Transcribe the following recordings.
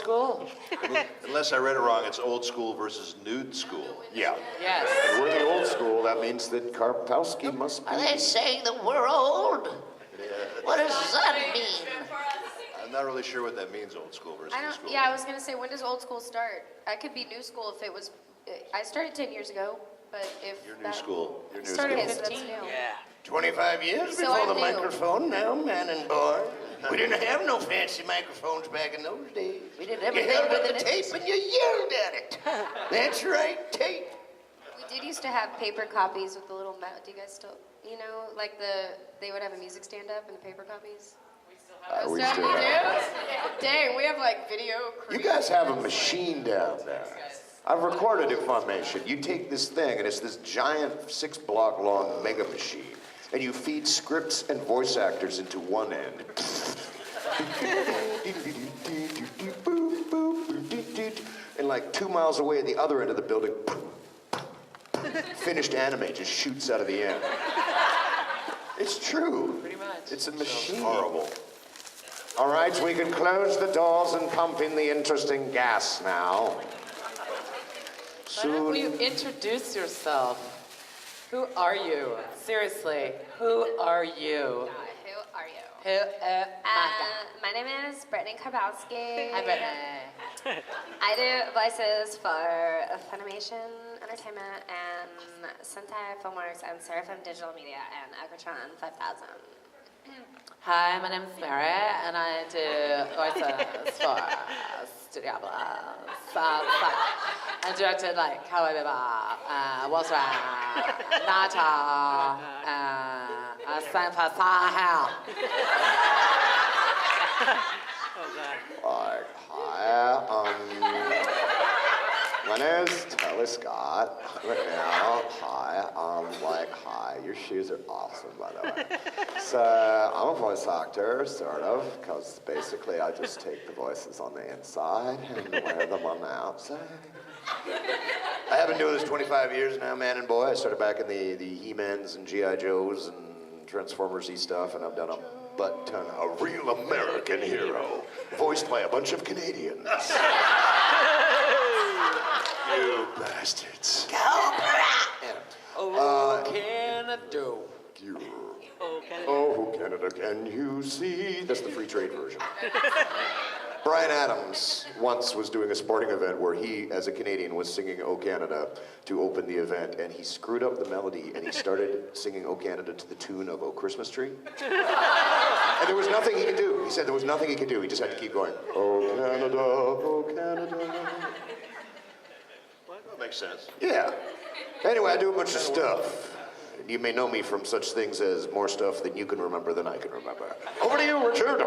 school? Unless I read it wrong, it's old school versus nude school. Yeah. Yes. And we're the old school. That means that Karbowski must be. Are they saying that we're old? What does that mean? I'm not really sure what that means, old school versus new school. Yeah, I was gonna say, when does old school start? I could be new school if it was. I started 10 years ago, but if You're new school. You're new started school. 15. Yeah. 25 years So before I'm the new. microphone, now man and boy. We didn't have no fancy microphones back in those days. We did You everything held up with the an tape and you yelled at it. That's right, tape. We did used to have paper copies with the little. Do you guys still? You know, like they would have a music stand up and the paper copies. We still have. Dang, we have like video. You guys have a machine down there. I've recorded information. You take this thing, and it's this giant 6-block long mega machine, and you feed scripts and voice actors into one end. And like 2 miles away at the other end of the building, finished anime just shoots out of the end. It's true. Pretty much. It's a machine. Horrible. All right, we can close the doors and pump in the interesting gas now. Why don't you introduce yourself? Who are you? Seriously, who are you? Who are you? Who My name is Brittney Karbowski. Hi, Brittney. I do voices for Funimation Entertainment and Sentai Filmworks and Seraphim Digital Media and Agrotron 5000. Hi, my name is Mary, and I do voices for Studio Plus. I directed like Cowboy Bebop, Wall Street, Naruto, Sanford Hell. Like, hi, my name is Charlie Scott. McNeil, hi, hi, your shoes are awesome, by the way. So, I'm a voice actor, sort of, because basically I just take the voices on the inside and wear them on the outside. I have been doing this 25 years now, man and boy. I started back in the He-Mans and G.I. Joes and Transformers-y stuff, and I've done a butt ton of real American hero, voiced by a bunch of Canadians. You bastards. Canada. Oh, Canada, can you see? That's the free trade version. Bryan Adams once was doing a sporting event where he, as a Canadian, was singing "O Canada" to open the event, and he screwed up the melody, and he started singing "O Canada" to the tune of "O Christmas Tree." And there was nothing he could do. He said there was nothing he could do. He just had to keep going. "O Canada, O Canada." That makes sense. Yeah. Anyway, I do a bunch of stuff. You may know me from such things as more stuff than you can remember than I can remember. Over to you, Richard.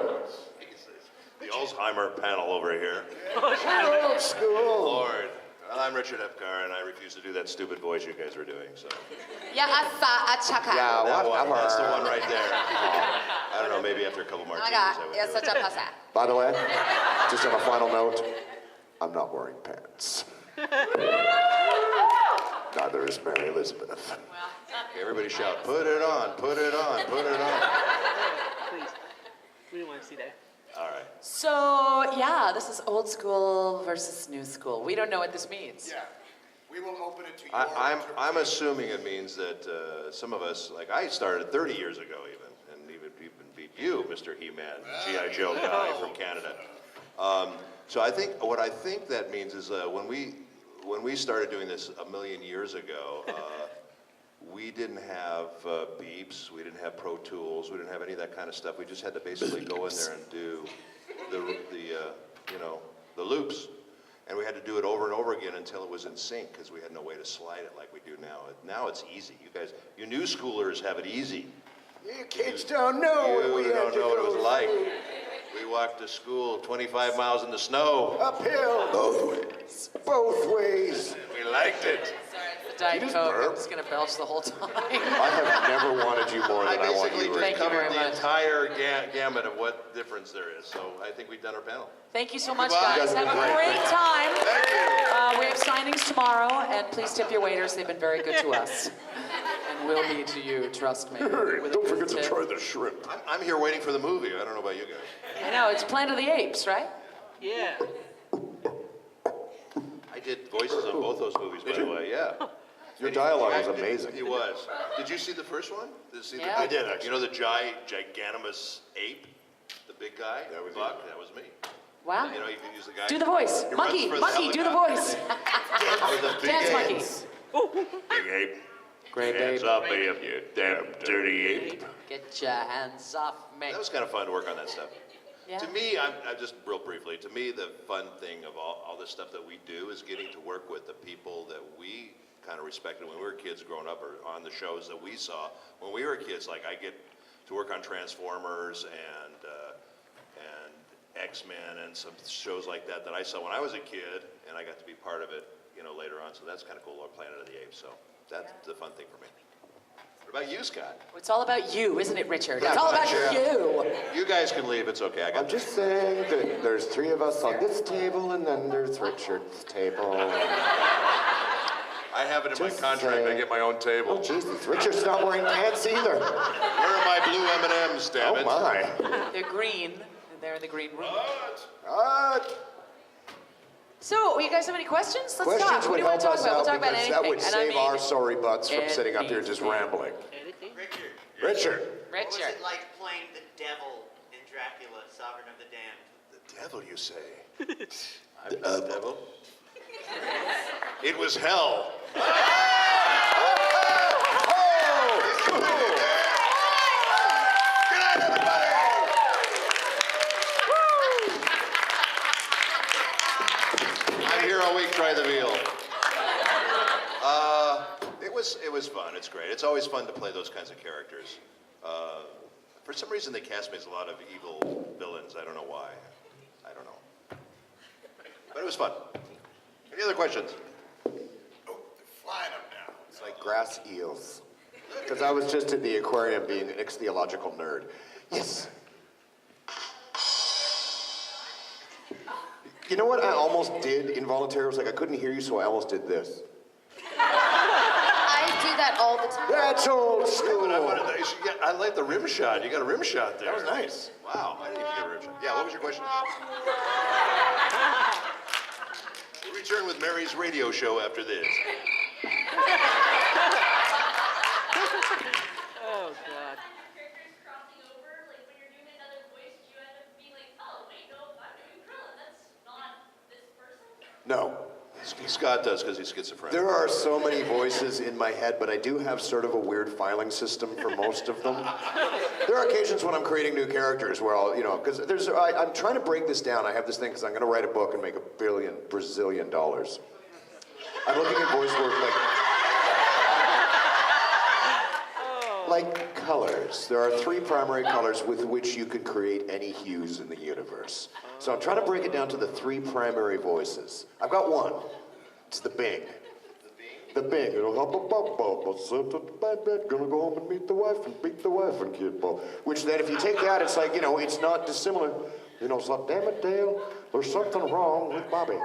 The Alzheimer panel over here. Old school. Lord. Well, I'm Richard Epcar, and I refuse to do that stupid voice you guys were doing, so. Yeah, That one, whatever. that's the one right there. I don't know, maybe after a couple martinis I would do it. By the way, just on a final note, I'm not wearing pants. Neither is Mary Elizabeth. Okay, everybody shout, put it on, put it on, put it on. Please. We don't want to see that. All right. So, yeah, this is old school versus new school. We don't know what this means. Yeah, we will open it to your I'm assuming it means that some of us, like I started 30 years ago even, and even beat you, Mr. He-Man, G.I. Joe guy from Canada. So I think, what I think that means is when we started doing this a million years ago, we didn't have beeps, we didn't have Pro Tools, we didn't have any of that kind of stuff. We just had to basically go in there and do the loops. And we had to do it over and over again until it was in sync, because we had no way to slide it like we do now. Now it's easy. You guys, you new schoolers have it easy. You kids don't know what we You had don't to know what it go was like. We walked to school 25 miles in the snow. Uphill, both ways. Both ways. We liked it. Diet just Coke, I'm burp? just gonna belch the whole time. I have never wanted you more I than I want basically you. just Thank you covered very the much. entire gamut of what difference there is. So I think we've done our panel. Thank you so much, Goodbye. guys. You guys Have have a been great great. time. Thank you. We have signings tomorrow, and please tip your waiters. They've been very good to us. And we'll be to you, trust me. Hey, with a don't good forget to tip. try the shrimp. I'm here waiting for the movie. I don't know about you guys. I know, it's Planet of the Apes, right? Yeah. did voices on both those movies, by the way, yeah. Your dialogue was amazing. It was. Did you see the first one? Did you see Yeah. the, I did, actually. You know the giganimous ape? The big guy? That was Buck? That was me. Wow. You know, you can use the guy. Do the voice. He Monkey, runs for monkey, do the helicopter. voice. I was a big Dance ape. monkey. Big ape. Great Hands ape. off me, you damn dirty ape. Get your hands off me. That was kind of fun to work on that stuff. Yeah. To me, I'm just real briefly, to me, the fun thing of all this stuff that we do is getting to work with the people that we kind of respected when we were kids growing up, or on the shows that we saw when we were kids. Like, I get to work on Transformers and X-Men and some shows like that I saw when I was a kid, and I got to be part of it, you know, later on. So that's kind of cool, on Planet of the Apes. So that's the fun thing for me. What about you, Scott? It's all about you, isn't it, Richard? Yeah, It's all about sure. you. You guys can leave. It's okay. I got I'm just saying that there's three of us on this table, and then there's Richard's table. I have it in my Just contract. I saying. get my own Oh, table. Jesus. Richard's not wearing pants either. Where are my blue M&Ms, damn Oh, it? my. They're green. And they're in the green room. So, you guys have any questions? Let's Questions talk. What do would you want help to talk us about? We'll out talk about because anything. that would And I save mean, our sorry butts from sitting up here just anything. rambling. Anything? Richard. What was Richard. it like playing the devil in Dracula, Sovereign of the Damned? The devil, you say? The devil? It was hell. Good night, everybody. I'm here all week. Try the veal. It was fun. It's great. It's always fun to play those kinds of characters. For some reason, they cast me as a lot of evil villains. I don't know why. I don't know. But it was fun. Any other questions? Oh, they're flying up now. It's like grass eels. Because I was just at the aquarium being an ichthyological nerd. Yes. You know what I almost did involuntarily? I was like, I couldn't hear you, so I almost did this. I do that all the time. That's old But school. I like the rim shot. You got a rim shot there. That was nice. Wow, I didn't even get a rim shot. Yeah, what was your question? We'll return with Mary's radio show after this. Oh, God. Characters crossing over, like when you're doing another voice, do you end up being like, oh, wait, no, I'm doing Krillin, that's not this person? No. Scott does because he's schizophrenic. There are so many voices in my head, but I do have sort of a weird filing system for most of them. There are occasions when I'm creating new characters where I'll, because I'm trying to break this down. I have this thing because I'm going to write a book and make $1 billion Brazilian dollars. I'm looking at voice work like colors. There are 3 primary colors with which you could create any hues in the universe. So I'm trying to break it down to the 3 primary voices. I've got one. It's the Bing. The Bing. Gonna go home and meet the wife and beat the wife and kid ball. Which then, if you take that, it's like, it's not dissimilar. It's like, damn it, Dale, there's something wrong with Bobby.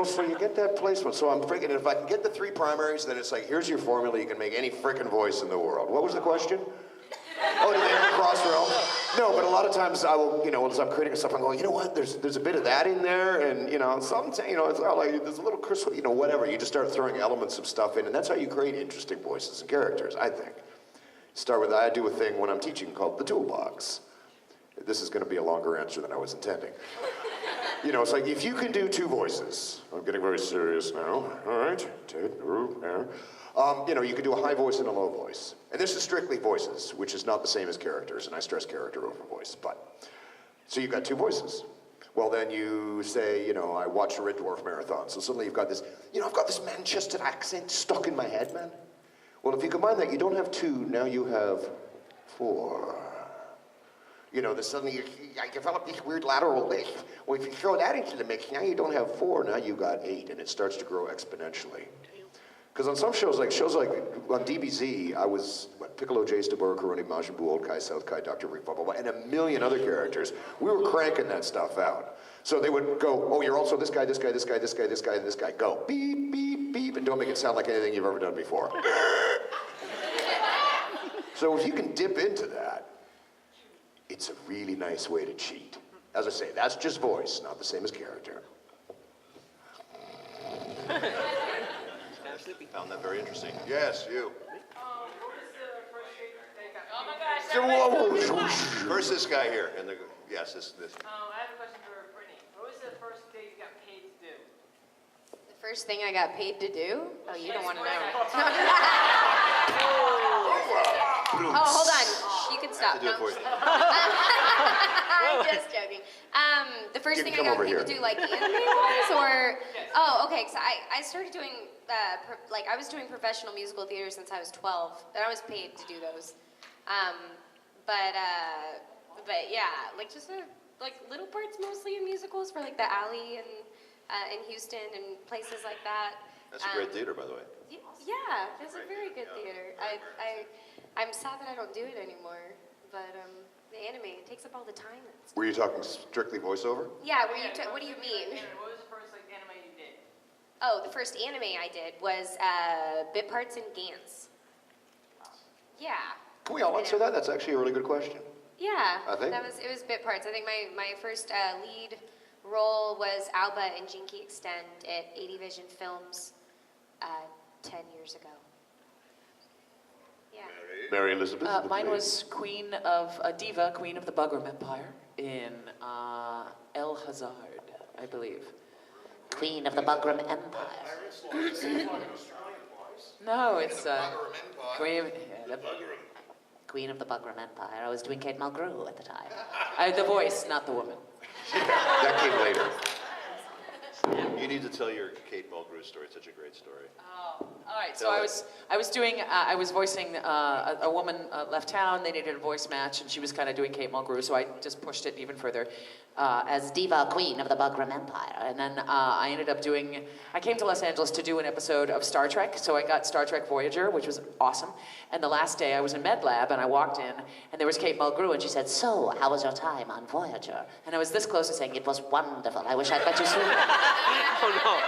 So you get that placement. So I'm freaking, if I can get the 3 primaries, then it's like, here's your formula. You can make any frickin' voice in the world. What was the question? Oh, do they ever cross realms? No, but a lot of times I will, as I'm creating stuff, I'm going, you know what? There's a bit of that in there, and sometimes, it's not like there's a little crystal, whatever. You just start throwing elements of stuff in, and that's how you create interesting voices and characters, I think. Start with, I do a thing when I'm teaching called the toolbox. This is going to be a longer answer than I was intending. It's like, if you can do 2 voices, I'm getting very serious now, all right, take the root there. You could do a high voice and a low voice. And this is strictly voices, which is not the same as characters, and I stress character over voice, but. So you've got 2 voices. Well, then you say, I watched a Red Dwarf marathon, so suddenly you've got this, I've got this Manchester accent stuck in my head, man. Well, if you combine that, you don't have 2, now you have 4. Suddenly you develop this weird lateral lift. Well, if you throw that into the mix, now you don't have 4, now you got 8, and it starts to grow exponentially. Because on some shows like on DBZ, I was Piccolo, J, Stabora, Karuni, Majin Buu, Old Kai, South Kai, Dr. Rick, blah, blah, blah, and a million other characters. We were cranking that stuff out. So they would go, oh, you're also this guy, this guy, this guy, this guy, this guy, and this guy. Go, beep, beep, beep, and don't make it sound like anything you've ever done before. So if you can dip into that, it's a really nice way to cheat. As I say, that's just voice, not the same as character. Found that very interesting. Yes, you. Oh my gosh. First, this guy here. And yes, this. I have a question for Brittney. What was the first thing you got paid to do? The first thing I got paid to do? Oh, you don't want to know. Oh, hold on. You can stop. Do it for you. I'm just joking. The first thing I got paid to do, like anime-wise, or oh, okay. So I started doing I was doing professional musical theater since I was 12, and I was paid to do those. But yeah, like just like little parts mostly in musicals for like the Alley and in Houston and places like that. That's a great theater, by the way. Yeah, it's a very good theater. I'm sad that I don't do it anymore, but the anime, it takes up all the time. Were you talking strictly voiceover? Yeah, what do you mean? What was the first anime you did? Oh, the first anime I did was bit parts in Gantz. Yeah. Can we all answer that? That's actually a really good question. Yeah, I think. it was bit parts. I think my first lead role was Alba in Jinky Extend at 80 Vision Films 10 years ago. Yeah. Mary Elizabeth? Mine was Queen of Diva, Queen of the Bugram Empire in El Hazard, I believe. Queen of the Bugram Empire. No, it's Queen. Queen of the Bugram Empire. I was doing Kate Mulgrew at the time. The voice, not the woman. That came later. You need to tell your Kate Mulgrew story. It's such a great story. Oh, all right. So I was voicing a woman left town. They needed a voice match, and she was kind of doing Kate Mulgrew, so I just pushed it even further as Diva, Queen of the Bugram Empire. And then I ended up I came to Los Angeles to do an episode of Star Trek, so I got Star Trek Voyager, which was awesome. And the last day I was in Med Lab, and I walked in, and there was Kate Mulgrew, and she said, "So, how was your time on Voyager?" And I was this close to saying, "It was wonderful. I wish I'd met you sooner." Oh no.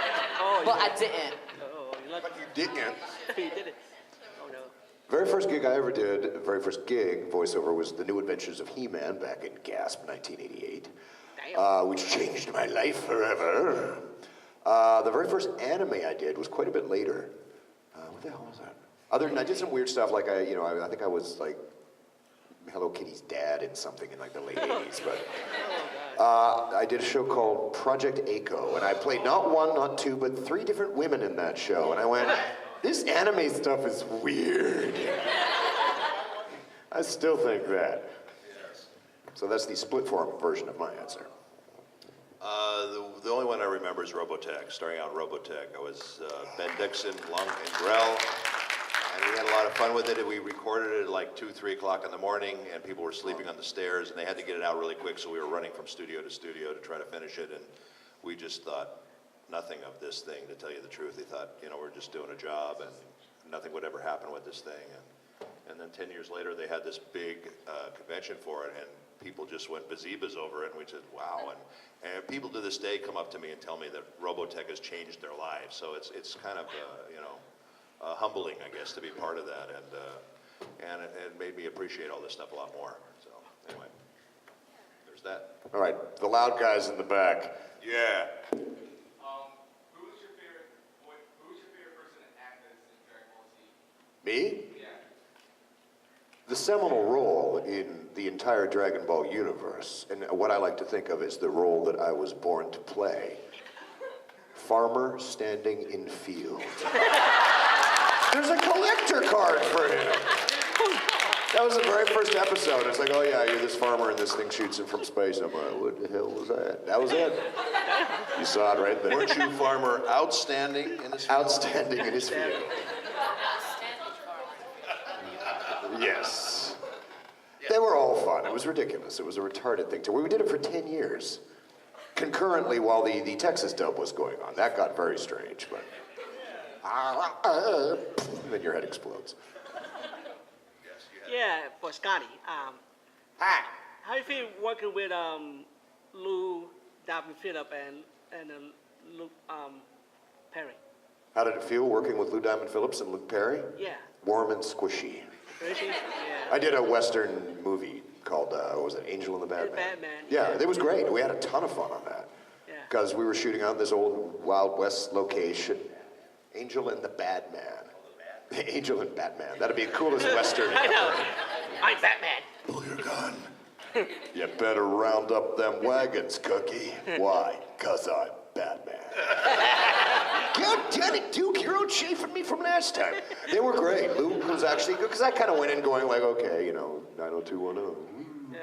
Oh, Well, I didn't. Oh, you lucky. You didn't. You did it. Oh no. Very first gig I ever did, very first gig, voiceover, was The New Adventures of He-Man back in Gasp, 1988. Which changed my life forever. The very first anime I did was quite a bit later. What the hell was that? Other than I did some weird stuff, like I think I was like Hello Kitty's dad in something in like the late 80s, but I did a show called Project A-ko, and I played not one, not two, but 3 different women in that show, and I went, this anime stuff is weird. I still think that. So that's the split form version of my answer. The only one I remember is Robotech, starting out Robotech. I was Ben Dixon, Lunk, and Grell, and we had a lot of fun with it. We recorded it at like 2, 3 o'clock in the morning, and people were sleeping on the stairs, and they had to get it out really quick, so we were running from studio to studio to try to finish it, and we just thought nothing of this thing, to tell you the truth. They thought, we're just doing a job, and nothing would ever happen with this thing. And then 10 years later, they had this big convention for it, and people just went bazibas over it, and we said, wow. And people to this day come up to me and tell me that Robotech has changed their lives. So it's kind of, humbling, I guess, to be part of that. And it made me appreciate all this stuff a lot more. So anyway, there's that. All right, the loud guys in the back. Yeah. Who's your favorite person to act as in Dragon Ball Z? Me? Yeah. The seminal role in the entire Dragon Ball universe, and what I like to think of as the role that I was born to play. Farmer standing in field. There's a collector card for him. That was the very first episode. It's like, oh yeah, you're this farmer and this thing shoots him from space. I'm like, what the hell was that? That was it. You saw it right there. Weren't you farmer outstanding in his field? Outstanding in his field. Yes. They were all fun. It was ridiculous. It was a retarded thing. We did it for 10 years. Concurrently while the Texas dub was going on. That got very strange, but... and then your head explodes. Yeah, for Scotty. Hi. How you feel working with Lou Diamond Phillip and Luke Perry? How did it feel working with Lou Diamond Phillips and Luke Perry? Yeah. Warm and squishy. Yeah. I did a Western movie called, what was it, Angel and the Bad Man? Bad Man. Yeah, it was great. We had a ton of fun on that. Yeah. because we were shooting out in this old Wild West location. Angel and the Bad Man. Angel and Batman. That'd be the coolest Western I know. ever. I'm Batman. Pull your gun. You better round up them wagons, Cookie. Why? 'Cause I'm Batman. God damn it, Duke, you're out chafing me from last time. They were great. Luke was actually good, because I kind of went in going like, okay, you know, 90210. Yeah.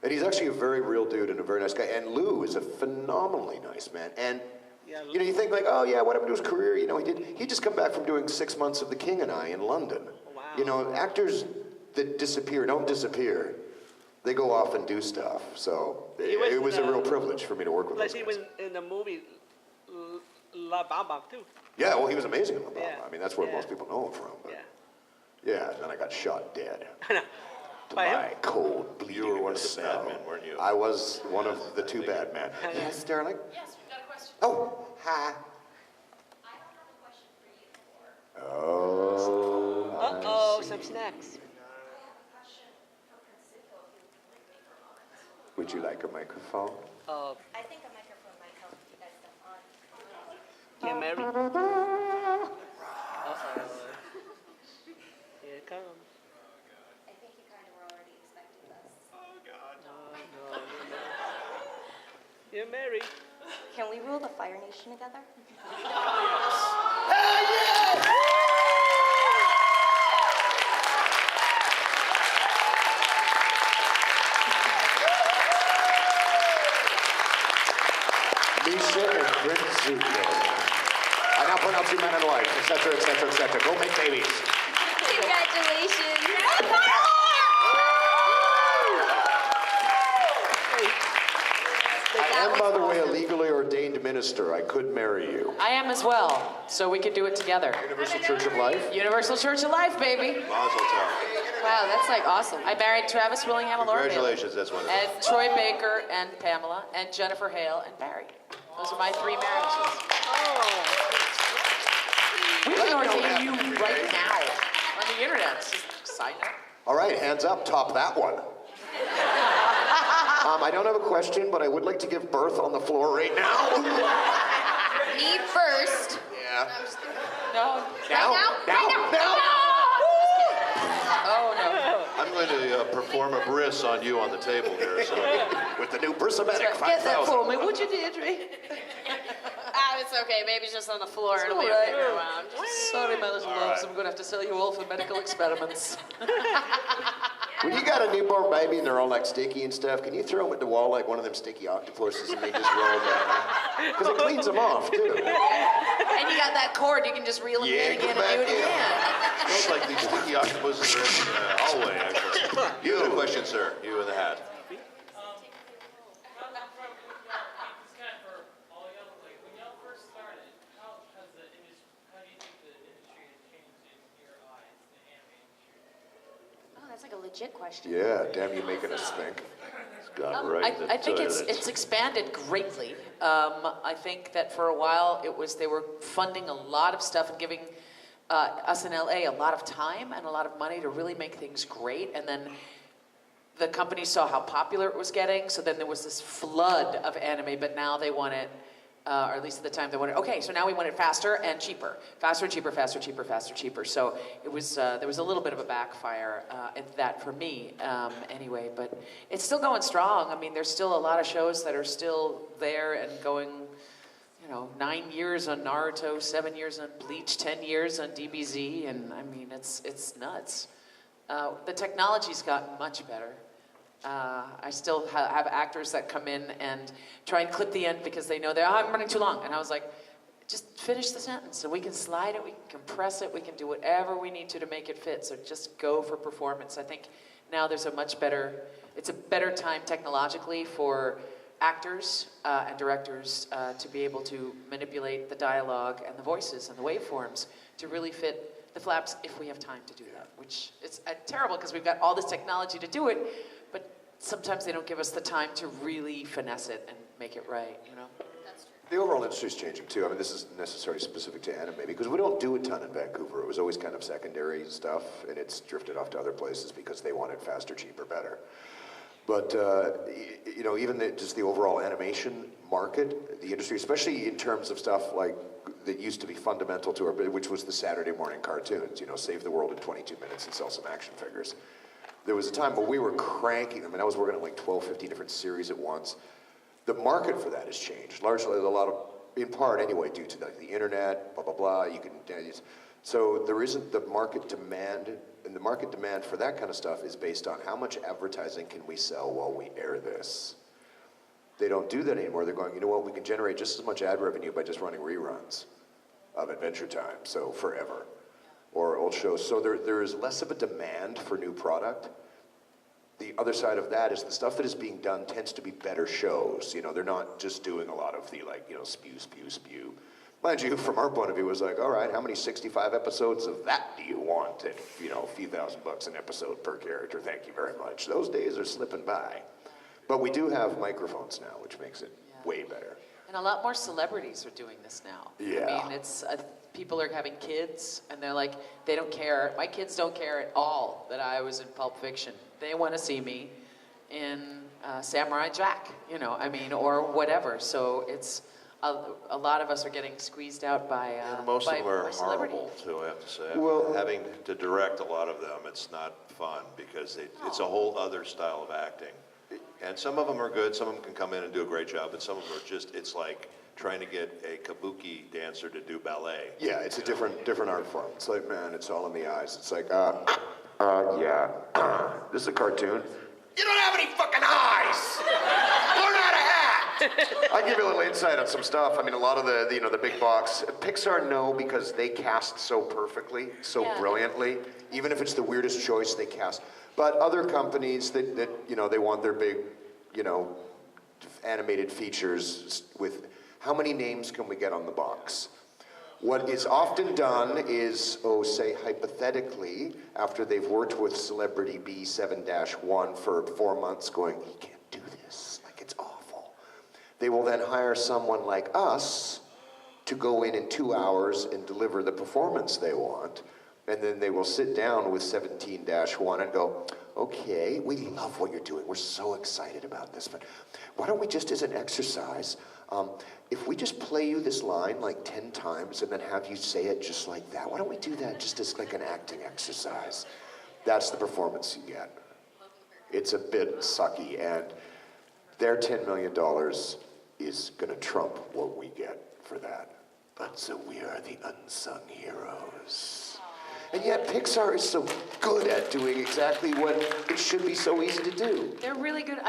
And he's actually a very real dude and a very nice guy. And Lou is a phenomenally nice man. And, Yeah, you know, you think like, oh yeah, what happened to his career? You know, he just come back from doing 6 months of The King and I in London. Wow. You know, actors that disappear don't disappear. They go off and do stuff. So it was a real privilege for me to work with Like those he guys. was in the movie La Bamba too. Yeah, well, he was amazing in La Bamba. Yeah. I mean, that's where Yeah. most people know him from. But Yeah. yeah, and then I got shot dead. I know. To By him? my cold, bleeding You were one of the cell. Batmen, weren't you? I was one of the two Batmen. Yes, darling? Yes, we've got a question. Oh, hi. I don't have a question for you. Oh. I Uh-oh, see. some snacks. I have a question for Francisco, if you would like me for a moment. Would you like a microphone? I think a microphone might help you guys get on. Get married. Uh-oh. Here it comes. I think you kind of were already expecting this. No. You're married. Can we rule the Fire Nation together? Misha and Prince Zuko. I now pronounce you man and wife, etc., etc., etc. Go make babies. Congratulations. I am, by the way, a legally ordained minister. I could marry you. I am as well, so we could do it together. Universal Church of Life? Universal Church of Life, baby. Mazel tov. Wow, that's like awesome. I married Travis Willingham and Laura Bailey. Congratulations, that's wonderful. And Troy Baker and Pamela and Jennifer Hale and Barry. Those are my 3 marriages. We can ordain you right now on the internet. Just sign up. All right, hands up, top that one. I don't have a question, but I would like to give birth on the floor right now. Me first. Yeah. No. Now. Oh, no. I'm going to perform a bris on you on the table here. So. With the new Brisamatic Get that 5000. for me, would you, Deirdre? It's okay. Baby's just on the floor. It's It'll be all right. okay for a while. Sorry, my little loves. I'm going to have to sell you all for medical experiments. When you got a newborn baby and they're all like sticky and stuff, can you throw them at the wall like one of them sticky octopuses and they just roll down? Because it cleans them off, too. And you got that cord, you can just reel them in again and do it again. Smells like these sticky octopuses are in the hallway, actually. You had a question, sir. You in the hat. That's like a legit question. Yeah, damn you making us think. God, right. I think it's expanded greatly. I think that for a while they were funding a lot of stuff and giving us in LA a lot of time and a lot of money to really make things great. And then the company saw how popular it was getting, so then there was this flood of anime, but now they want it, or at least at the time they wanted, okay, so now we want it faster and cheaper. Faster and cheaper, faster, cheaper, faster, cheaper. So it was, there was a little bit of a backfire in that for me, anyway, but it's still going strong. I mean, there's still a lot of shows that are still there and going, you know, 9 years on Naruto, 7 years on Bleach, 10 years on DBZ, and I mean, it's nuts. The technology's gotten much better. I still have actors that come in and try and clip the end because they know I'm running too long. And I was like, just finish the sentence. And we can slide it, we can compress it, we can do whatever we need to make it fit. So just go for performance. I think now there's it's a better time technologically for actors and directors to be able to manipulate the dialogue and the voices and the waveforms to really fit the flaps if we have time to do that, which is terrible because we've got all this technology to do it, but sometimes they don't give us the time to really finesse it and make it right, you know? That's true. The overall industry's changing too. I mean, this isn't necessarily specific to anime because we don't do a ton in Vancouver. It was always kind of secondary stuff, and it's drifted off to other places because they wanted faster, cheaper, better. But you know, even just the overall animation market, the industry, especially in terms of stuff like that used to be fundamental to our, which was the Saturday morning cartoons. You know, save the world in 22 minutes and sell some action figures. There was a time where we were cranking. I mean, I was working on like 12, 15 different series at once. The market for that has changed, largely in part anyway, due to the internet, blah blah blah. You can so there isn't the market demand. And the market demand for that kind of stuff is based on how much advertising can we sell while we air this. They don't do that anymore. They're going, you know what, we can generate just as much ad revenue by just running reruns of Adventure Time, so forever, or old shows. So there is less of a demand for new product. The other side of that is the stuff that is being done tends to be better shows. You know, they're not just doing a lot of the spew, spew, spew. Mind you, from our point of view, it was like, all right, how many 65 episodes of that do you want at, a few $1,000 an episode per character? Thank you very much. Those days are slipping by. But we do have microphones now, which makes it way better. And a lot more celebrities are doing this now. Yeah. I mean, it's people are having kids, and they're like, they don't care. My kids don't care at all that I was in Pulp Fiction. They want to see me in Samurai Jack, or whatever. So it's... A lot of us are getting squeezed out by and most of them are horrible too, I have to say. Well, having to direct a lot of them, it's not fun because it's a whole other style of acting. And some of them are good, some of them can come in and do a great job, but some of them are just, it's like trying to get a kabuki dancer to do ballet. Yeah, it's a different art form. It's like, man, it's all in the eyes. It's like, this is a cartoon. You don't have any fucking eyes! Learn how to act! I'll give you a little insight on some stuff. I mean, a lot of the big box. Pixar, no, because they cast so perfectly, so brilliantly. Even if it's the weirdest choice, they cast. But other companies that they want their big, animated features with how many names can we get on the box? What is often done is, say hypothetically, after they've worked with Celebrity B7-1 for 4 months going, you can't do this, like it's awful. They will then hire someone like us to go in 2 hours and deliver the performance they want. And then they will sit down with 17-1 and go, okay, we love what you're doing. We're so excited about this, but why don't we just, as an exercise, if we just play you this line like 10 times and then have you say it just like that, why don't we do that just as like an acting exercise? That's the performance you get. It's a bit sucky, and their $10 million is gonna trump what we get for that. But so we are the unsung heroes. And yet Pixar is so good at doing exactly what it should be so easy to do. They're really good.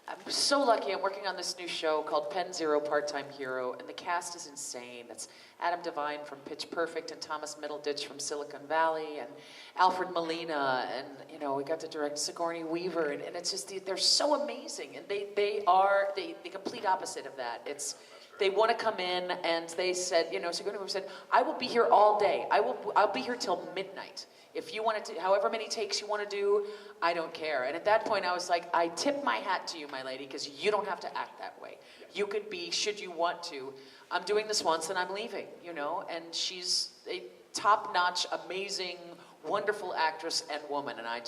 I'm so lucky. I'm working on this new show called Pen Zero Part-Time Hero, and the cast is insane. It's Adam Devine from Pitch Perfect, and Thomas Middleditch from Silicon Valley, and Alfred Molina, and we got to direct Sigourney Weaver, and it's just, they're so amazing, and they are the complete opposite of that. They want to come in, and they said, Sigourney Weaver said, I will be here all day. I'll be here till midnight. If you want to, however many takes you want to do, I don't care. And at that point, I was like, I tip my hat to you, my lady, because you don't have to act that way. You could be, should you want to. I'm doing this once, and I'm leaving, And she's a top-notch, amazing, wonderful actress and woman, and I'm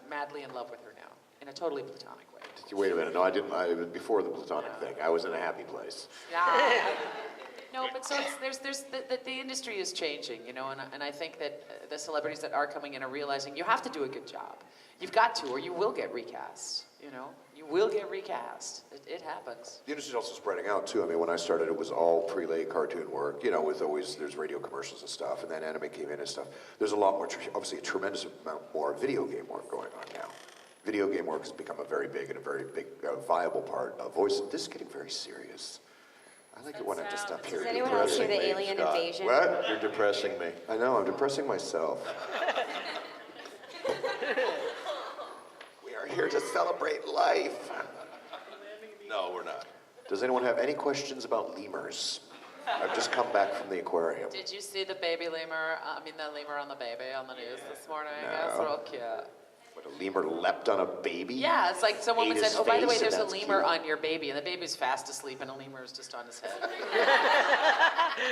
madly in love with her now, in a totally platonic way. Wait a minute, no, I didn't. It was before the platonic thing. I was in a happy place. Yeah. No, but so the industry is changing, and I think that the celebrities that are coming in are realizing you have to do a good job. You've got to, or you will get recast, You will get recast. It happens. The industry's also spreading out, too. I mean, when I started, it was all pre-laid cartoon work, with there's radio commercials and stuff, and then anime came in and stuff. There's a lot more, obviously a tremendous amount more video game work going on now. Video game work has become a very big viable part of voice. This is getting very serious. I like it when I'm just up here. Does anyone else hear the alien invasion? What? You're depressing me. I know, I'm depressing myself. We are here to celebrate life. No, we're not. Does anyone have any questions about lemurs? I've just come back from the aquarium. Did you see the baby lemur, the lemur on the baby on the news this morning? No. It's real cute. What, a lemur leapt on a baby? Yeah, it's like some woman said, oh, by the way, there's a lemur cute. on your baby, and the baby's fast asleep, and a lemur is just on his head.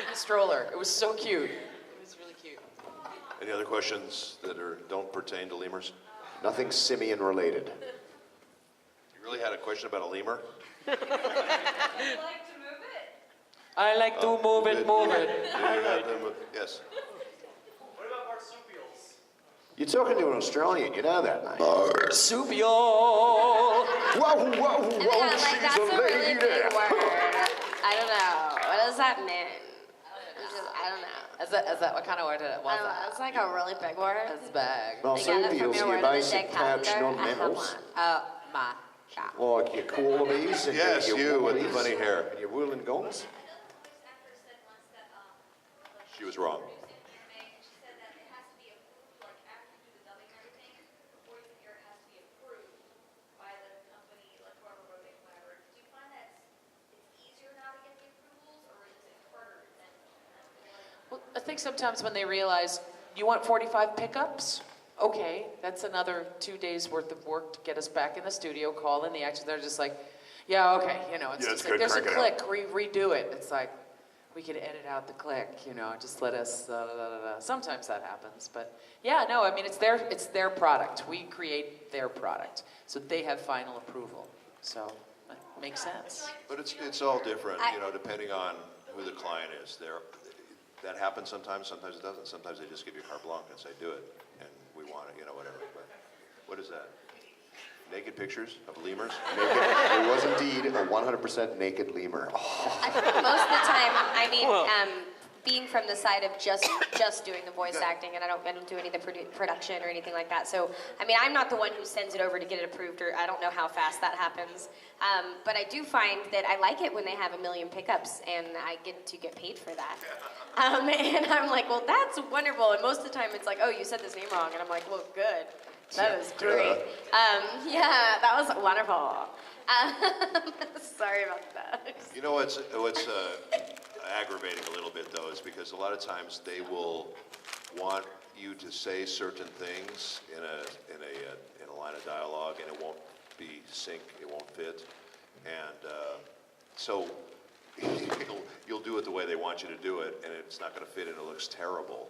The stroller. It was so cute. It was really cute. Any other questions that don't pertain to lemurs? Nothing simian related. really had a question about a lemur? You like to move it? I like to move it. Yes. What about marsupials? You're talking to an Australian, you know that, mate. Marsupial. Whoa, And then, she's that's a a really lady. big word. I don't know. What does that mean? I don't know. Is that what kind of word was I don't know. It's like a really big word. It's big. Marsupials your are word of the basic day pouch calendar. I have non-mammals. one. Oh my God. Like your koalabees and Yes, your you with the woolies funny hair. and your wollongonggs. She was wrong. Well, I think sometimes when they realize you want 45 pickups, okay, that's another 2 days worth of work to get us back in the studio, call in the action. They're just like, yeah, okay, you know, it's Yeah, just it's like, good, there's a crank it click, redo it. It's like, we could edit out the click, you know, just let us, Sometimes that happens, but yeah, no, I mean, it's their product. We create their product, so they have final approval. So, that makes sense. But it's all different, you know, depending on who the client is. That happens sometimes it doesn't. Sometimes they just give you carte blanche and say, do it, and we want it, you know, whatever. But what is that? Naked pictures of lemurs? Naked. It was indeed a 100% naked lemur. I think most of the time, I mean, being from the side of just doing the voice acting, and I don't do any of the production or anything like that. So, I mean, I'm not the one who sends it over to get it approved, or I don't know how fast that happens. But I do find that I like it when they have 1 million pickups, and I get to get paid for that. And I'm like, well, that's wonderful. And most of the time, it's like, oh, you said this name wrong, and I'm like, well, good. That was great. Yeah, that was wonderful. Sorry about that. You know what's aggravating a little bit though is because a lot of times they will want you to say certain things in a line of dialogue and it won't be sync, it won't fit, and so you'll do it the way they want you to do it, and it's not going to fit and it looks terrible,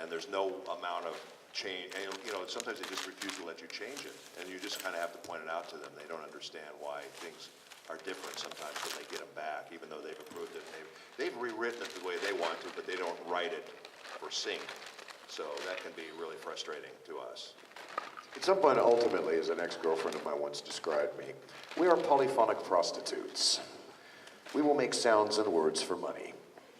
and there's no amount of change, and you know, sometimes they just refuse to let you change it, and you just kind of have to point it out to them. They don't understand why things are different sometimes when they get them back, even though they've approved it. They've rewritten it the way they want to, but they don't write it for sync. So that can be really frustrating to us. At some point, ultimately, as an ex-girlfriend of mine once described me, we are polyphonic prostitutes. We will make sounds and words for money.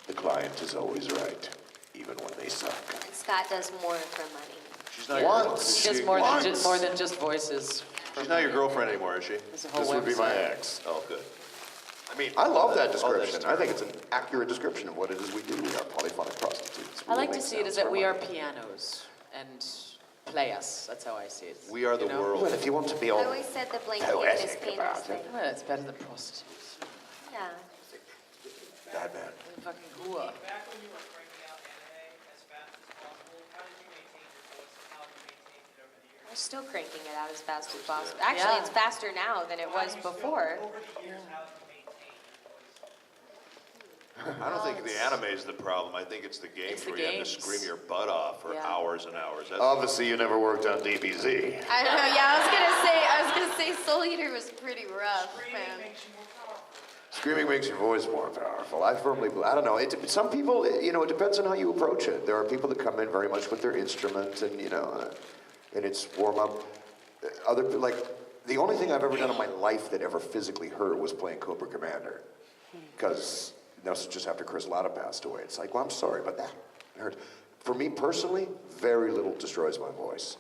The client is always right, even when they suck. And Scott does more for money. She's not Once. Just more than just voices. She's not your girlfriend anymore, is she? There's a whole This would be my website. ex. Oh, good. I mean, I love that all description. that's I think it's an accurate description of what it is we do. We are polyphonic prostitutes. I like to make see it as sounds that for we are money. pianos and play us. That's how I see it. We are the You know? world. Well, if you want to be I all always said the blank poetic canvas penis about thing. it. Well, it's better than prostitutes. Yeah. that man. Fucking hooah. Back when you were cranking out anime as fast as possible, how did you maintain your voice and how have you maintained it over the years? We're still cranking it out as fast as possible. Actually, Yeah. it's faster now than it was before. Over the years, how have you maintained your voice? I don't think the anime is the problem. I think it's the games It's the where you have to games. scream your butt off for Yeah. hours and hours. That's Obviously, you never worked on DBZ. I don't know. Yeah, I was gonna say Soul Eater was pretty rough, man. Makes you more powerful. Screaming makes your voice more powerful. I firmly believe. I don't know. Some people, you know, it depends on how you approach it. There are people that come in very much with their instrument, and you know, and it's warm up. The only thing I've ever done in my life that ever physically hurt was playing Cobra Commander, because this was just after Chris Latta passed away. It's like, well, I'm sorry, but that hurt. For me personally, very little destroys my voice.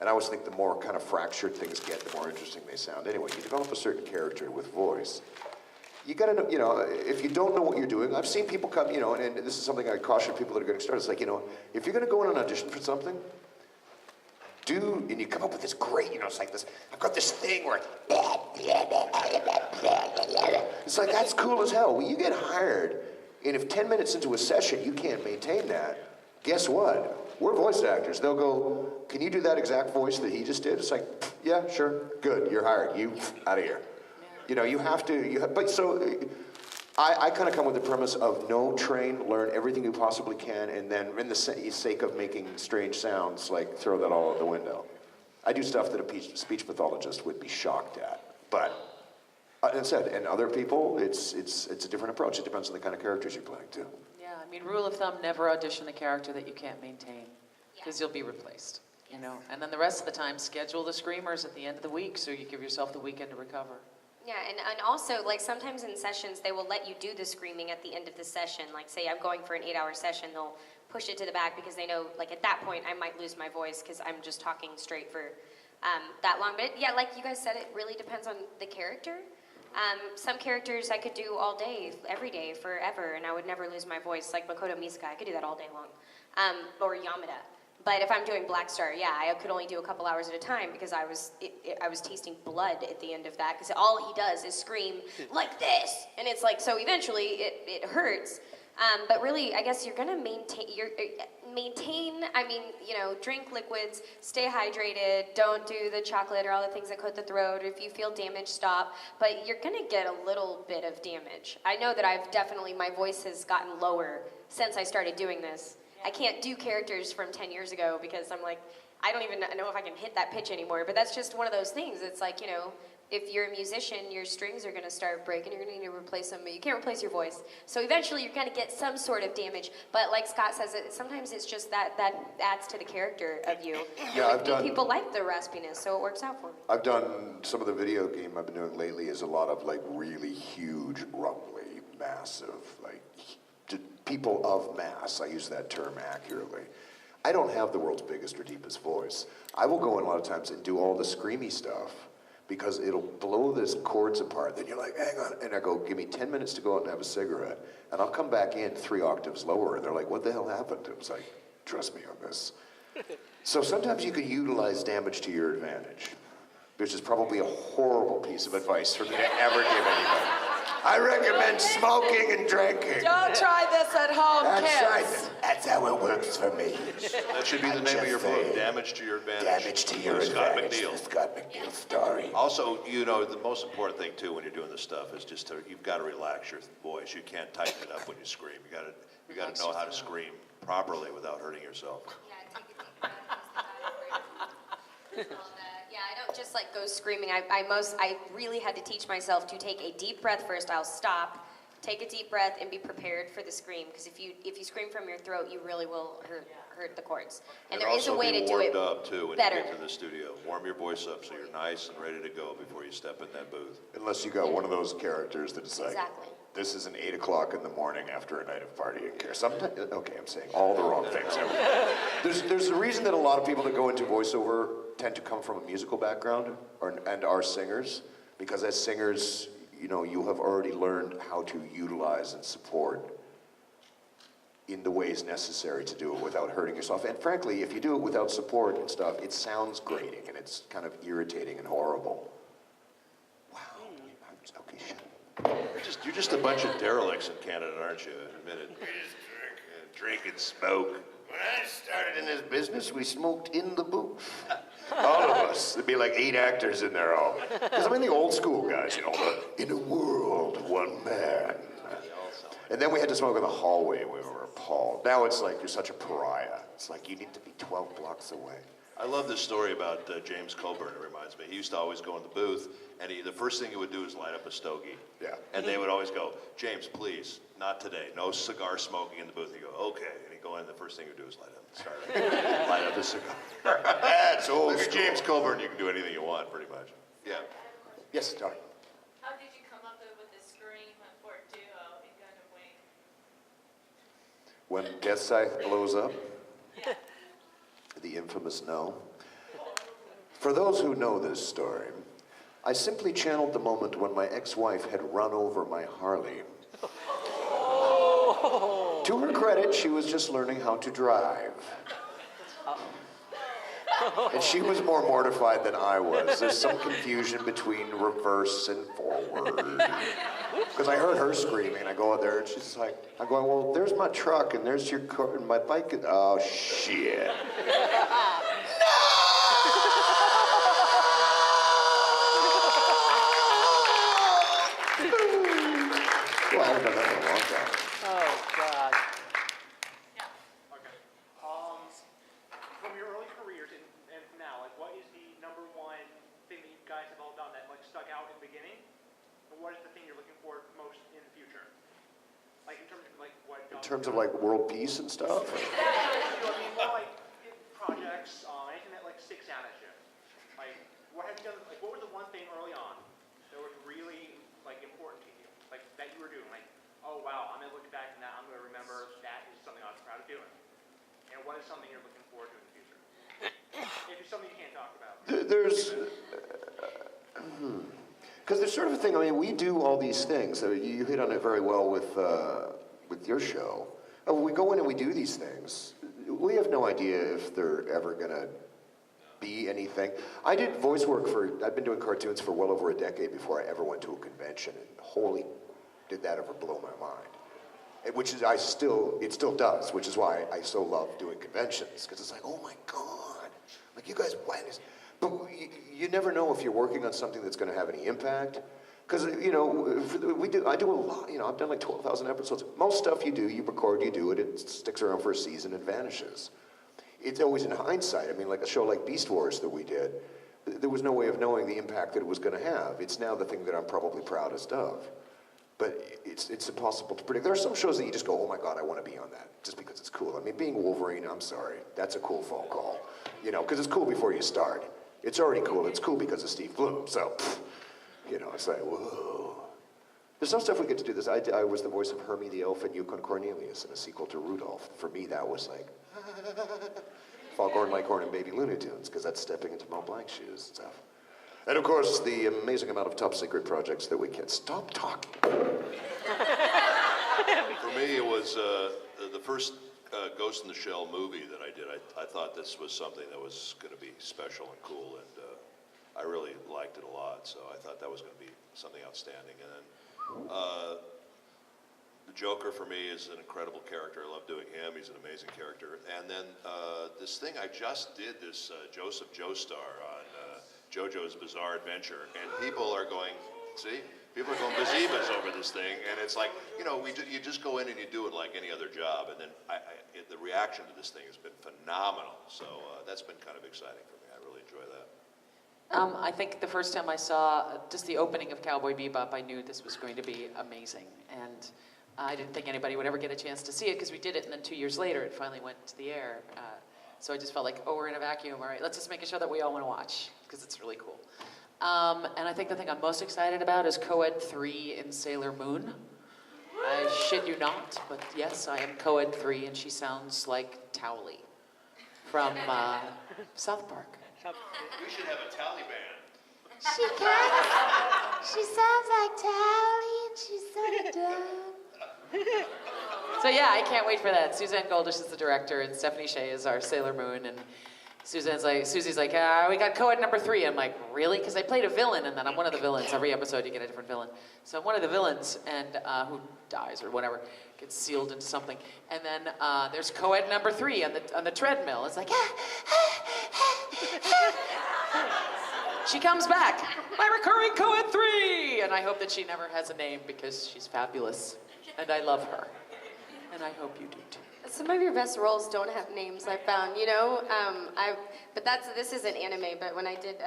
And I always think the more kind of fractured things get, the more interesting they sound. Anyway, you develop a certain character with voice. You gotta know, you know, if you don't know what you're doing, I've seen people come, you know, and this is something I caution people that are getting started. It's like, you know, if you're gonna go in an audition for something, and you come up with this great, you know, it's like this, I've got this thing where it's like, that's cool as hell. Well, you get hired, and if 10 minutes into a session you can't maintain that, guess what? We're voice actors. They'll go, can you do that exact voice that he just did? It's like, yeah, sure, good, you're hired. You, out of here. You know, you have to, but so, I kind of come with the premise of no, train, learn everything you possibly can, and then in the sake of making strange sounds, like throw that all out the window. I do stuff that a speech pathologist would be shocked at, But, and said, and other people, it's a different approach. It depends on the kind of characters you're playing, too. Yeah, I mean, rule of thumb, never audition a character that you can't maintain, because you'll be replaced, you know? And then the rest of the time, schedule the screamers at the end of the week so you give yourself the weekend to recover. Yeah, and also, like, sometimes in sessions, they will let you do the screaming at the end of the session. Like, say I'm going for an 8-hour session, they'll push it to the back because they know, like, at that point, I might lose my voice because I'm just talking straight for that long. But, yeah, like you guys said, it really depends on the character. Some characters I could do all day, every day, forever, and I would never lose my voice. Like Makoto Misuka, I could do that all day long. Or Yamada. But if I'm doing Black Star, yeah, I could only do a couple hours at a time because I was tasting blood at the end of that because all he does is scream like this, and it's like, so eventually it hurts. But really, I guess you're gonna maintain. I mean, you know, drink liquids, stay hydrated, don't do the chocolate or all the things that coat the throat. If you feel damage, stop. But you're gonna get a little bit of damage. I know that my voice has gotten lower since I started doing this. I can't do characters from 10 years ago because I'm like, I don't even know if I can hit that pitch anymore. But that's just one of those things. It's like, you know, if you're a musician, your strings are going to start breaking. You're going to need to replace them, but you can't replace your voice. So eventually you're going to get some sort of damage. But like Scott says, sometimes it's just that adds to the character of you. Yeah, people like the raspiness, so it works out for me. I've done some of the video game I've been doing lately is a lot of like really huge, rumbly, massive, like people of mass. I use that term accurately. I don't have the world's biggest or deepest voice. I will go in a lot of times and do all the screamy stuff because it'll blow this chords apart. Then you're like, hang on. And I go, give me 10 minutes to go out and have a cigarette. And I'll come back in 3 octaves lower. And they're like, what the hell happened? It was like, trust me on this. So sometimes you can utilize damage to your advantage, which is probably a horrible piece of advice for me to ever give anybody. I recommend smoking and drinking. Don't try this at home, kids. That's how it works for me. That should be the name of your book, Damage to Your Advantage. Damage to Your Scott Advantage. McNeil. Scott McNeil story. Also, you know, the most important thing too when you're doing this stuff is just you've got to relax your voice. You can't tighten it up when you scream. You got to know how to scream properly without hurting yourself. Yeah, take a deep breath, use the yeah, I don't just like go screaming. I really had to teach myself to take a deep breath first. I'll stop, take a deep breath, and be prepared for the scream. Because if you scream from your throat, you really will hurt the cords. And there is a way to do it warmed up too when better. you get to the studio. Warm your voice up so you're nice and ready to go before you step in that booth. Unless you got one of those characters that's like, Exactly. this is an 8 o'clock in the morning after a night of partying. Sometimes, okay, I'm saying all the wrong things. There's a reason that a lot of people that go into voiceover tend to come from a musical background and are singers, because as singers, you know, you have already learned how to utilize and support in the ways necessary to do it without hurting yourself. And frankly, if you do it without support and stuff, it sounds grating and it's kind of irritating and horrible. Wow. Okay, shut up. You're just a bunch of derelicts in Canada, aren't you? Admit it. We just drink and smoke. When I started in this business, we smoked in the booth. All of us. There'd be like 8 actors in there all. Because I'm in the old school guys, you know, in a world, one man. And then we had to smoke in the hallway. We were appalled. Now it's like you're such a pariah. It's like you need to be 12 blocks away. I love this story about James Coburn. It reminds me. He used to always go in the booth, and the first thing he would do is light up a stogie. Yeah. And they would always go, James, please, not today. No cigar smoking in the booth. He'd go, okay. And he'd go in, the first thing he'd do is light up a cigar. That's old Look at school. James Coburn. You can do anything you want, pretty much. Yeah. Yes, Tony. How did you come up with the scream for duo in Gun and Wing? When Death Scythe blows up, the infamous no. For those who know this story, I simply channeled the moment when my ex-wife had run over my Harley. To her credit, she was just learning how to drive. And she was more mortified than I was. There's some confusion between reverse and forward. Because I heard her screaming, and I go out there, and she's like, I'm going, well, there's my truck, and there's your car, and my bike. Oh, shit. Well, I haven't done that in a long time. Oh, God. Okay. From your early careers and now, like, what is the #1 thing that you guys have all done that like stuck out in the beginning? But what is the thing you're looking for most in the future? Like in terms of like what? In terms of like world peace and stuff? I mean, more like projects, anything that like sticks out at you. Like, what have you done? Like, what was the one thing early on that was really like important to you? Like that you were doing? Like, oh wow, I'm gonna look back and that I'm gonna remember that is something I was proud of doing. And what is something you're looking forward to in the future? If it's something you can't talk about. Because there's sort of a thing. I mean, we do all these things. You hit on it very well with your show. We go in and we do these things. We have no idea if they're ever gonna be anything. I did voice work I've been doing cartoons for well over a decade before I ever went to a convention, and holy, did that ever blow my mind. Which is, it still does, which is why I so love doing conventions, because it's like, oh my God, like you guys, but you never know if you're working on something that's going to have any impact, because I do a lot. I've done like 12,000 episodes. Most stuff you do, you record, you do it, it sticks around for a season and vanishes. It's always in hindsight. I mean, like a show like Beast Wars that we did, there was no way of knowing the impact that it was going to have. It's now the thing that I'm probably proudest of. But it's impossible to predict. There are some shows that you just go, oh my God, I want to be on that, just because it's cool. I mean, being Wolverine, I'm sorry, that's a cool phone call. Because it's cool before you start. It's already cool. It's cool because of Steve Bloom. So, it's like, whoa. There's some stuff we get to do this. I was the voice of Hermie the Elf and Yukon Cornelius in a sequel to Rudolph. For me, that was like, Foghorn Leghorn and Baby Looney Tunes, because that's stepping into Mont Blanc's shoes and stuff. And of course, the amazing amount of top secret projects that we can't stop talking. For me, it was the first Ghost in the Shell movie that I did. I thought this was something that was going to be special and cool, and I really liked it a lot. So I thought that was going to be something outstanding. And then the Joker for me is an incredible character. I love doing him. He's an amazing character. And then this thing I just did, this Joseph Joestar on JoJo's Bizarre Adventure, and people are going bazibas over this thing, and it's like, you just go in and you do it like any other job, and then the reaction to this thing has been phenomenal, so that's been kind of exciting for me. I really enjoy that. I think the first time I saw just the opening of Cowboy Bebop, I knew this was going to be amazing, and I didn't think anybody would ever get a chance to see it, because we did it, and then 2 years later it finally went to the air. So I just felt like, we're in a vacuum, all right, let's just make a show that we all want to watch, because it's really cool. And I think the thing I'm most excited about is Co-Ed 3 in Sailor Moon. I shit you not, but yes, I am Co-Ed 3, and she sounds like Towley from South Park. We should have a tally band. She sounds like Tally, and she's so dumb. So yeah, I can't wait for that. Suzanne Goldish is the director, and Stephanie Shea is our Sailor Moon, and Susie's like, we got Co-Ed number 3. I'm like, really? Because I played a villain, and then I'm one of the villains. Every episode you get a different villain. So I'm one of the villains, and who dies or whatever, gets sealed into something. And then there's Co-Ed number 3 on the treadmill. It's like, she comes back, my recurring Co-Ed 3! And I hope that she never has a name, because she's fabulous, and I love her. And I hope you do too. Some of your best roles don't have names, I found, but this isn't anime, but when I did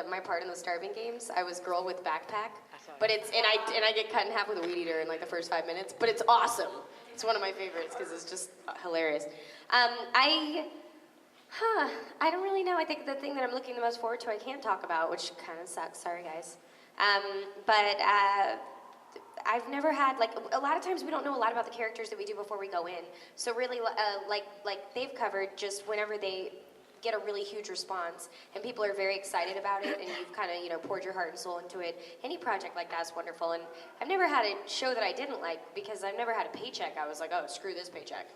my part in the Starving Games, I was Girl with Backpack, but I get cut in half with a weed eater in like the first 5 minutes, but it's awesome. It's one of my favorites because it's just hilarious. I don't really know. I think the thing that I'm looking the most forward to I can't talk about, which kind of sucks, sorry guys. But I've never had, a lot of times we don't know a lot about the characters that we do before we go in. So really, like they've covered, just whenever they get a really huge response and people are very excited about it and you've kind of, poured your heart and soul into it, any project like that's wonderful. And I've never had a show that I didn't like because I've never had a paycheck. I was like, oh, screw this paycheck.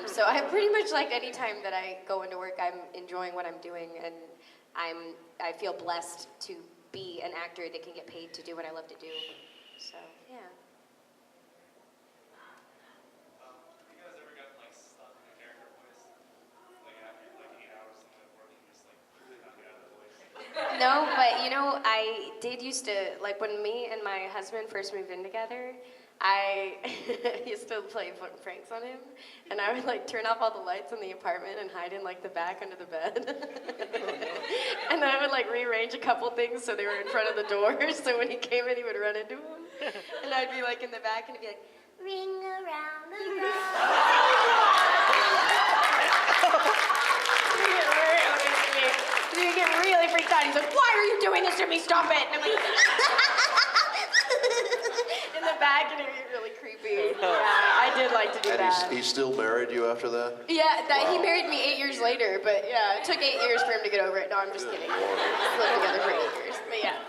So I pretty much like any time that I go into work, I'm enjoying what I'm doing, and I feel blessed to be an actor that can get paid to do what I love to do. So, yeah. Have you guys ever gotten stuck in a character voice? After 8 hours of working, just really not get out of the voice? No, but I did used to, when me and my husband first moved in together, I used to play pranks on him, and I would like turn off all the lights in the apartment and hide in like the back under the bed. And then I would like rearrange a couple things so they were in front of the door, so when he came in he would run into them. And I'd be like in the back and he'd be like, ring around the rosy. You get really freaked out. He's like, why are you doing this to me? Stop it. And I'm like, in the back, and it'd be really creepy. Yeah, I did like to do that. And he still married you after that? Yeah, he married me 8 years later, but yeah, it took 8 years for him to get over it. No, I'm just kidding. We lived together for 8 years, but yeah.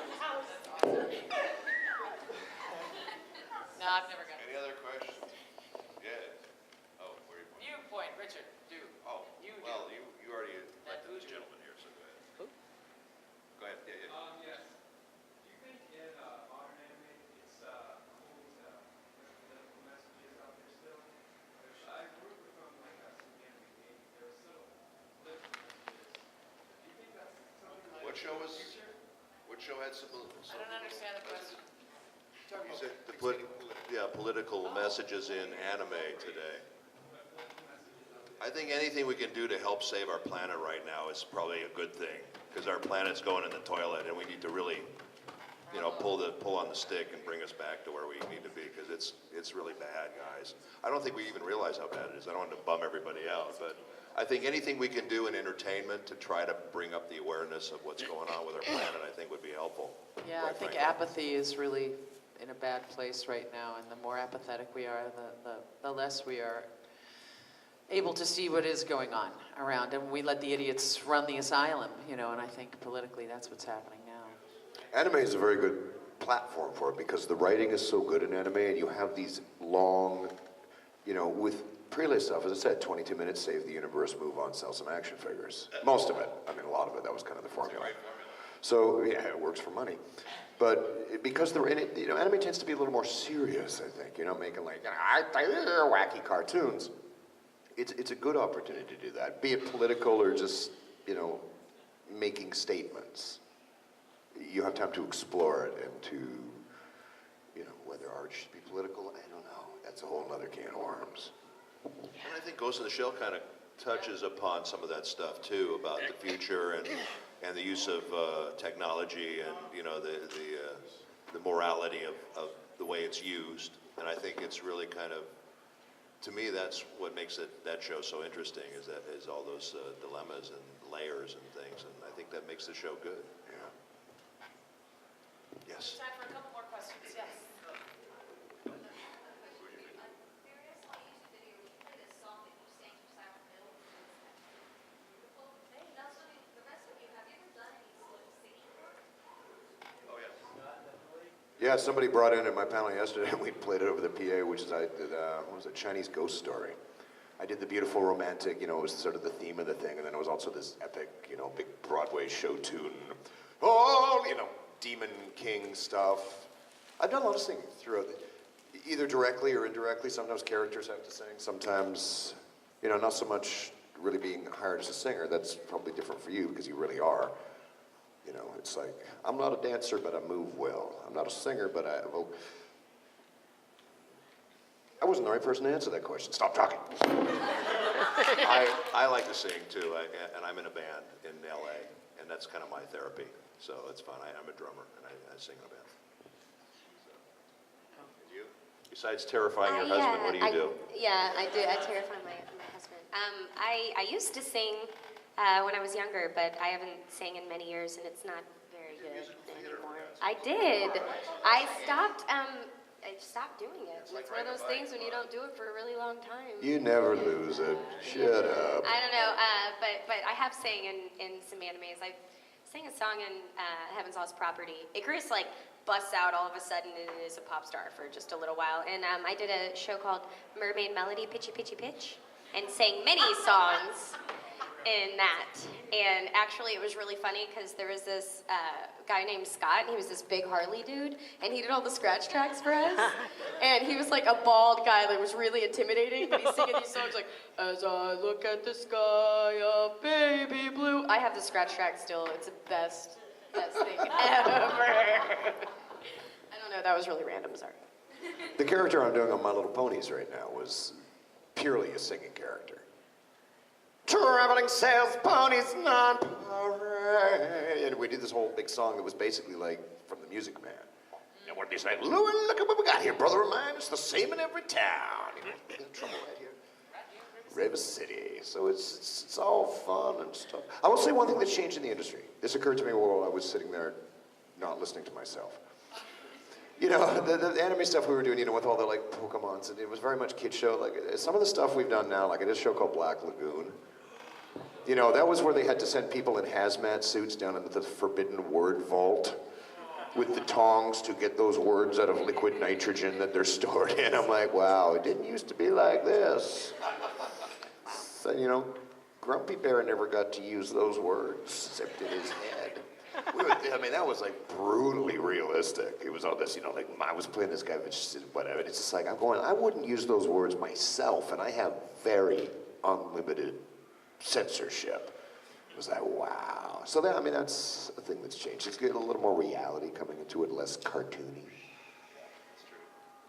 No, I've never got Any other questions? Yeah. Oh, where are you pointing? You point, Richard, do. Oh, You well, do. you already elected this gentleman here, so go ahead. Go ahead, yeah. Yes. Do you think in modern anime it's cool to put political messages out there still? I grew up from like some anime games. There were still political messages. Do you think that's something like What show was? future? What show had some? I don't understand the question. You said the political messages in anime today. I think anything we can do to help save our planet right now is probably a good thing, because our planet's going in the toilet, and we need to really, pull on the stick and bring us back to where we need to be, because it's really bad, guys. I don't think we even realize how bad it is. I don't want to bum everybody out, but I think anything we can do in entertainment to try to bring up the awareness of what's going on with our planet, I think would be helpful. Yeah, I quite think frankly. apathy is really in a bad place right now, and the more apathetic we are, the less we are able to see what is going on around, and we let the idiots run the asylum, and I think politically that's what's happening now. Anime is a very good platform for it because the writing is so good in anime, and you have these long, with pre-lit stuff, as I said, 22 minutes, save the universe, move on, sell some action figures. Most of it. I mean, a lot of it, that was kind of the formula. So, yeah, it works for money. But because they're in it, anime tends to be a little more serious, I think, making like, wacky cartoons. It's a good opportunity to do that, be it political or just, making statements. You have time to explore it and to, whether art should be political, I don't know. That's a whole other can of worms. And I think Ghost in the Shell kind of touches upon some of that stuff too, about the future and the use of technology and the morality of the way it's used. And I think it's really kind of, to me, that's what makes that show so interesting, is all those dilemmas and layers and things, and I think that makes the show good. Yeah. Yes. Time for a couple more questions, yes. Yeah, somebody brought in at my panel yesterday, and we played it over the PA, which is, I did, what was it, Chinese Ghost Story. I did the beautiful romantic, it was sort of the theme of the thing, and then it was also this epic, big Broadway show tune, Demon King stuff. I've done a lot of singing throughout, either directly or indirectly. Sometimes characters have to sing, sometimes, not so much really being hired as a singer. That's probably different for you, because you really are. It's like, I'm not a dancer, but I move well. I'm not a singer, but I wasn't the right person to answer that question. Stop talking. I like to sing too, and I'm in a band in LA, and that's kind of my therapy. So it's fun. I'm a drummer, and I sing in a band. And you? Besides terrifying your husband, what do you do? Yeah, I do. I terrify my husband. I used to sing when I was younger, but I haven't sang in many years, and it's not very good anymore. I did. I stopped doing it. It's one of those things when you don't do it for a really long time. You never lose it. Shut up. I don't know, but I have sang in some animes. I sang a song in Heaven's Lost Property. Icarus busts out all of a sudden and is a pop star for just a little while. And I did a show called Mermaid Melody Pitchy Pitchy Pitch and sang many songs in that. And actually it was really funny because there was this guy named Scott, and he was this big Harley dude, and he did all the scratch tracks for us. And he was like a bald guy that was really intimidating, but he's singing these songs like, as I look at the sky of baby blue. I have the scratch track still. It's the best thing ever. I don't know, that was really random, sorry. The character I'm doing on My Little Ponies right now was purely a singing character. Traveling sales ponies, non-parade. And we did this whole big song that was basically like from The Music Man. And what he's like, Louie, look at what we got here, brother of mine. It's the same in every town. You know, trouble right here. River City. So it's all fun and stuff. I will say one thing that's changed in the industry. This occurred to me while I was sitting there not listening to myself. You know, the anime stuff we were doing, you know, with all the like Pokemons, and it was very much kid show. Like some of the stuff we've done now, like I did a show called Black Lagoon. You know, that was where they had to send people in hazmat suits down into the forbidden word vault with the tongs to get those words out of liquid nitrogen that they're stored in. I'm like, wow, it didn't used to be like this. So, you know, Grumpy Bear never got to use those words except in his head. I mean, that was like brutally realistic. It was all this, you know, like I was playing this guy, but just whatever. It's just like, I'm going, I wouldn't use those words myself, and I have very unlimited censorship. It was like, wow. So that, I mean, that's a thing that's changed. It's getting a little more reality coming into it, less cartoony.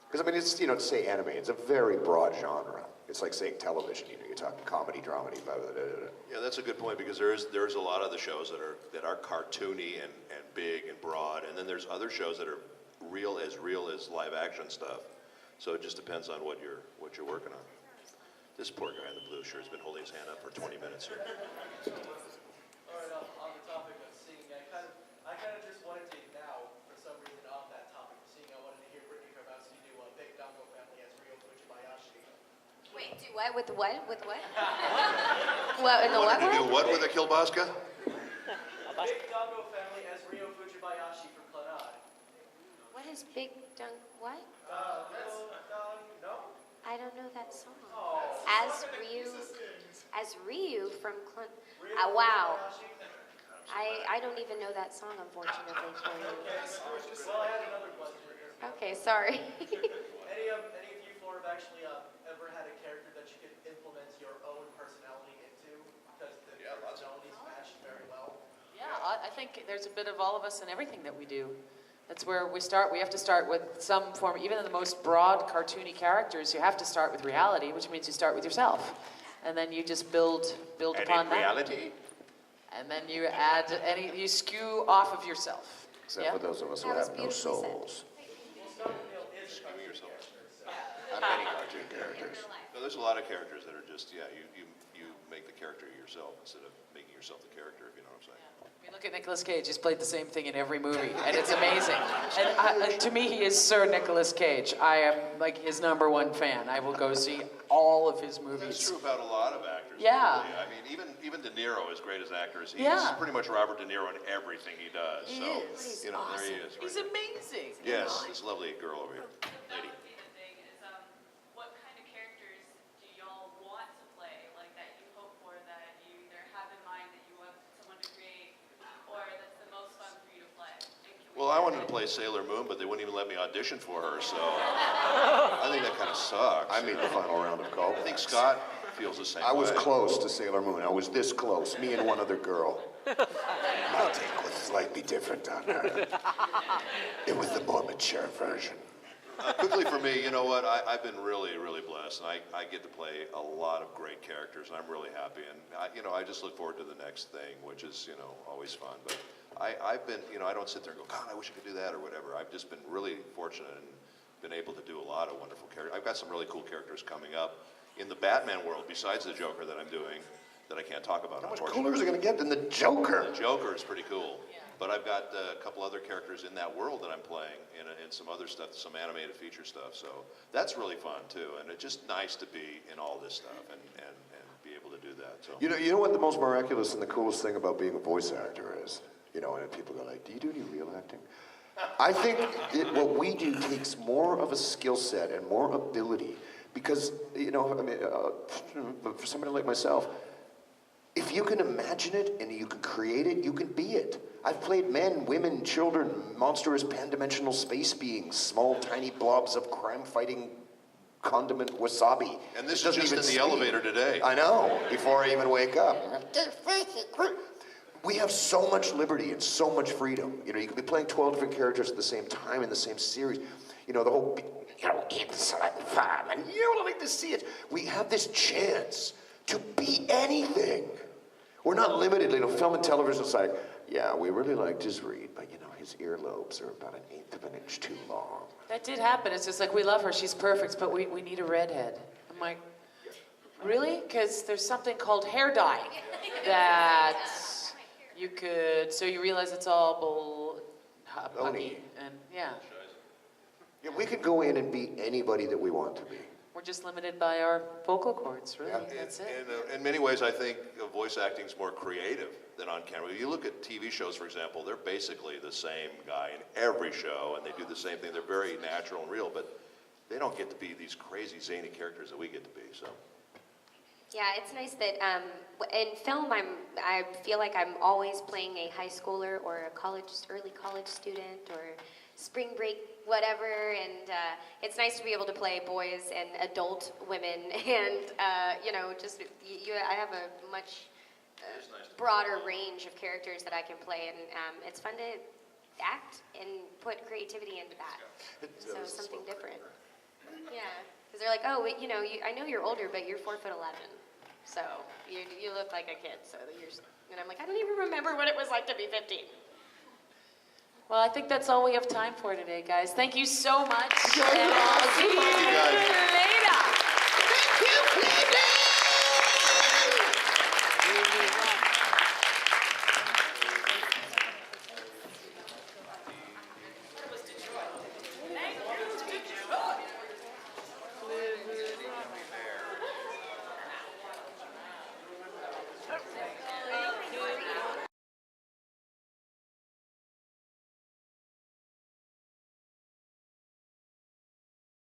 Because, I mean, it's, you know, to say anime, it's a very broad genre. It's like saying television, you know, you're talking comedy, dramedy, blah, blah, blah, blah. Yeah, that's a good point, because there's a lot of the shows that are cartoony and big and broad, and then there's other shows that are real as live action stuff. So it just depends on what you're working on. This poor guy in the blue shirt has been holding his hand up for 20 minutes here. All right, on the topic of singing, I kind of just wanted to now, for some reason, on that topic of singing, I wanted to hear Brittney Karbowski do a Big Dongo Family as Rio Fujibayashi. Wait, do what? With what? With what? What, in the what? You do what with a kielbasa? Big Dongo Family as Rio Fujibayashi from Clannad. What is Big Dunk? What? No? I don't know that song. Oh. As Ryu from wow. I don't even know that song, unfortunately, for you. Well, I had another question. Okay, sorry. Any of you four have actually ever had a character that you could implement your own personality into? Because the personalities match very well. Yeah, I think there's a bit of all of us in everything that we do. That's where we start. We have to start with some form, even in the most broad cartoony characters, you have to start with reality, which means you start with yourself. And then you just build upon that. Reality? And then you add you skew off of yourself. Except for those of us who have no souls. Skewing yourself. Not many cartoon characters. No, there's a lot of characters that are just, you make the character yourself instead of making yourself the character, if you know what I'm saying. I mean, look at Nicolas Cage. He's played the same thing in every movie, and it's amazing. And to me, he is Sir Nicolas Cage. I am like his #1 fan. I will go see all of his movies. That's true about a lot of actors. Yeah. Really. I mean, even De Niro, as great as actor as he's Yeah. pretty much Robert De Niro in everything he does. He so, is. you know, He's there he awesome. is. He's right amazing. there. Yes, this lovely girl over here. That Lady. would be the thing, is what kind of characters do y'all want to play, like that you hope for, that you either have in mind that you want someone to create, or that's the most fun for you to play? Well, I wanted to play Sailor Moon, but they wouldn't even let me audition for her, so I think that kind of sucks. I made the final round of callbacks. I think Scott feels the same I was way. close to Sailor Moon. I was this close, me and one other girl. My take was slightly different on her. It was the more mature version. Quickly for me, you know what? I've been really, really blessed, and I get to play a lot of great characters, and I'm really happy. And I just look forward to the next thing, which is always fun. But I've been, I don't sit there and go, God, I wish I could do that or whatever. I've just been really fortunate and been able to do a lot of wonderful characters. I've got some really cool characters coming up in the Batman world besides the Joker that I'm doing that I can't talk about. How much unfortunately. cooler is it going to get than the Joker? The Joker is pretty cool. But I've got a couple other characters in that world that I'm playing and some other stuff, some animated feature stuff. So that's really fun too. And it's just nice to be in all this stuff and be able to do that. So You know what the most miraculous and the coolest thing about being a voice actor is? And people go like, do you do any real acting? I think what we do takes more of a skill set and more ability because, for somebody like myself, if you can imagine it and you can create it, you can be it. I've played men, women, children, monstrous pan-dimensional space beings, small tiny blobs of crime-fighting condiment wasabi. And this It is doesn't just in even the speak. elevator today. I know, before I even wake up. We have so much liberty and so much freedom. You can be playing 12 different characters at the same time in the same series. you know, the whole, inside the farm, and you'll like to see it. We have this chance to be anything. We're not limited, you know, film and television is like, yeah, we really liked his read, but you know, his earlobes are about 1/8 of an inch too long. That did happen. It's just like, we love her, she's perfect, but we need a redhead. I'm like, really? Because there's something called hair dye that you could, so you realize it's all punny, and yeah. Yeah, we could go in and be anybody that we want to be. We're just limited by our vocal cords, really. That's it. And in many ways, I think voice acting is more creative than on camera. You look at TV shows, for example, they're basically the same guy in every show, and they do the same thing. They're very natural and real, but they don't get to be these crazy, zany characters that we get to be, so. Yeah, it's nice that in film, I feel like I'm always playing a high schooler or a early college student or spring break, whatever, and it's nice to be able to play boys and adult women, and you know, just I have a much broader range of characters that I can play, and it's fun to act and put creativity into that. So something different. Yeah, because they're like, oh, you know, I know you're older, but you're 4'11", so you look like a kid. So and I'm like, I don't even remember what it was like to be 15. Well, I think that's all we have time for today, guys. Thank you so much. You guys. See you later.